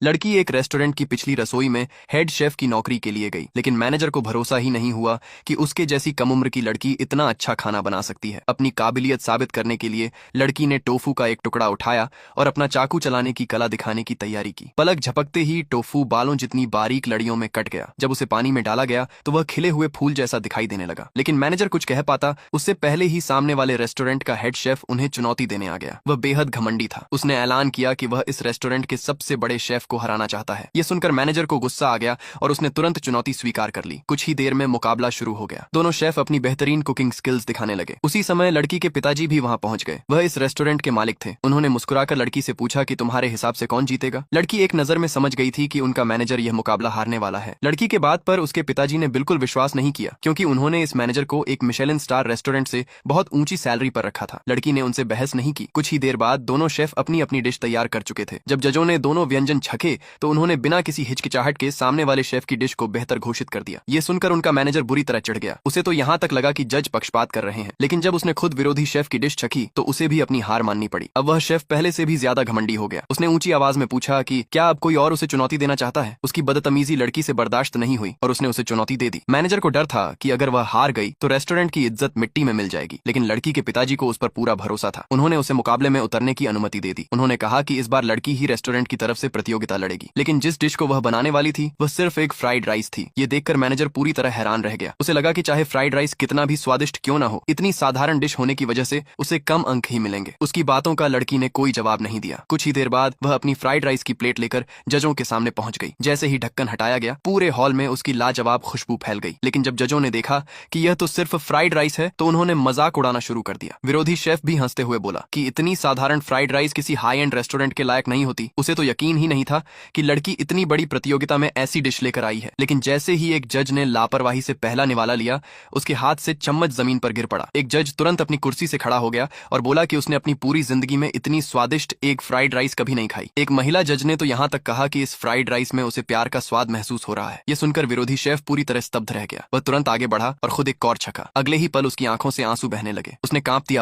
लड़की एक रेस्टोरेंट की पिछली रसोई में हेड शेफ की नौकरी के लिए गई, लेकिन मैनेजर को भरोसा ही नहीं हुआ कि उसके जैसी कम उम्र की लड़की इतना अच्छा खाना बना सकती है। अपनी काबिलियत साबित करने के लिए लड़की ने टोफू का एक टुकड़ा उठाया और अपना चाकू चलाने की कला दिखाने की तैयारी की। पलक झपकते ही टोफू बालों जितनी बारीक लड़ियों में कट गया। जब उसे पानी में डाला गया तो वह खिले हुए फूल जैसा दिखाई देने लगा, लेकिन मैनेजर कुछ कह पाता उससे पहले ही सामने वाले रेस्टोरेंट का हेड शेफ उन्हें चुनौती देने आ गया। वह बेहद घमंडी था। उसने ऐलान किया कि वह इस रेस्टोरेंट के सबसे बड़े शेफ को हराना चाहता है। यह सुनकर मैनेजर को गुस्सा आ गया और उसने तुरंत चुनौती स्वीकार कर ली। कुछ ही देर में मुकाबला शुरू हो गया। दोनों शेफ अपनी बेहतरीन कुकिंग स्किल्स दिखाने लगे। उसी समय लड़की के पिताजी भी वहां पहुंच गए। वह इस रेस्टोरेंट के मालिक थे। उन्होंने मुस्कुराकर लड़की से पूछा कि तुम्हारे हिसाब से कौन जीतेगा। लड़की एक नजर में समझ गई थी कि उनका मैनेजर यह मुकाबला हारने वाला है। लड़की के बात पर उसके पिताजी ने बिल्कुल विश्वास नहीं किया, क्योंकि उन्होंने इस मैनेजर को एक मिशेलिन स्टार रेस्टोरेंट से बहुत ऊंची सैलरी पर रखा था। लड़की ने उनसे बहस नहीं की। कुछ ही देर बाद दोनों शेफ अपनी अपनी डिश तैयार कर चुके थे। जब जजों ने दोनों व्यंजन छके तो उन्होंने बिना किसी हिचकिचाहट के सामने वाले शेफ की डिश को बेहतर घोषित कर दिया। ये सुनकर उनका मैनेजर बुरी तरह चिढ़ गया। उसे तो यहाँ तक लगा कि जज पक्षपात कर रहे हैं, लेकिन जब उसने खुद विरोधी शेफ की डिश छकी तो उसे भी अपनी हार माननी पड़ी। अब वह शेफ पहले से भी ज्यादा घमंडी हो गया। उसने ऊंची आवाज में पूछा कि क्या अब कोई और उसे चुनौती देना चाहता है। उसकी बदतमीजी लड़की से बर्दाश्त नहीं हुई और उसने उसे चुनौती दे दी। मैनेजर को डर था कि अगर वह हार गई तो रेस्टोरेंट की इज्जत मिट्टी में मिल जाएगी, लेकिन लड़की के पिताजी को उस पर पूरा भरोसा था। उन्होंने उसे मुकाबले में उतरने की अनुमति दे दी। उन्होंने कहा कि इस बार लड़की ही रेस्टोरेंट की तरफ से प्रतियोगिता लड़ेगी, लेकिन जिस डिश को वह बनाने वाली थी वह सिर्फ एक फ्राइड राइस थी। ये देखकर मैनेजर पूरी तरह हैरान रह गया। उसे लगा कि चाहे फ्राइड राइस कितना भी स्वादिष्ट क्यों ना हो, इतनी साधारण डिश होने की वजह से उसे कम अंक ही मिलेंगे। उसकी बातों का लड़की ने कोई जवाब नहीं दिया। कुछ ही देर बाद वह अपनी फ्राइड राइस की प्लेट लेकर जजों के सामने पहुंच गई। जैसे ही ढक्कन हटाया गया, पूरे हॉल में उसकी लाजवाब खुशबू फैल गई। लेकिन जब जजों ने देखा कि यह तो सिर्फ फ्राइड राइस है तो उन्होंने मजाक उड़ाना शुरू कर दिया। विरोधी शेफ भी हंसते हुए बोला कि इतनी साधारण फ्राइड राइस किसी हाई एंड रेस्टोरेंट के लायक नहीं होती। उसे तो यकीन ही नहीं था कि लड़की इतनी बड़ी प्रतियोगिता में ऐसी डिश लेकर आई है। लेकिन जैसे ही एक जज ने लापरवाही से पहला निवाला लिया, उसके हाथ से चम्मच जमीन पर गिर पड़ा। एक जज तुरंत अपनी कुर्सी से खड़ा हो गया और बोला कि उसने अपनी पूरी जिंदगी में इतनी स्वादिष्ट एक फ्राइड राइस कभी नहीं खाई। एक महिला जज ने तो यहाँ तक कहा कि इस फ्राइड राइस में उसे प्यार का स्वाद महसूस हो रहा है। यह सुनकर विरोधी शेफ पूरी तरह स्तब्ध रह गया। वह तुरंत आगे बढ़ा और खुद एक कौर छका। अगले ही पल उसकी आंखों से आंसू बहने लगे। उसने कांपती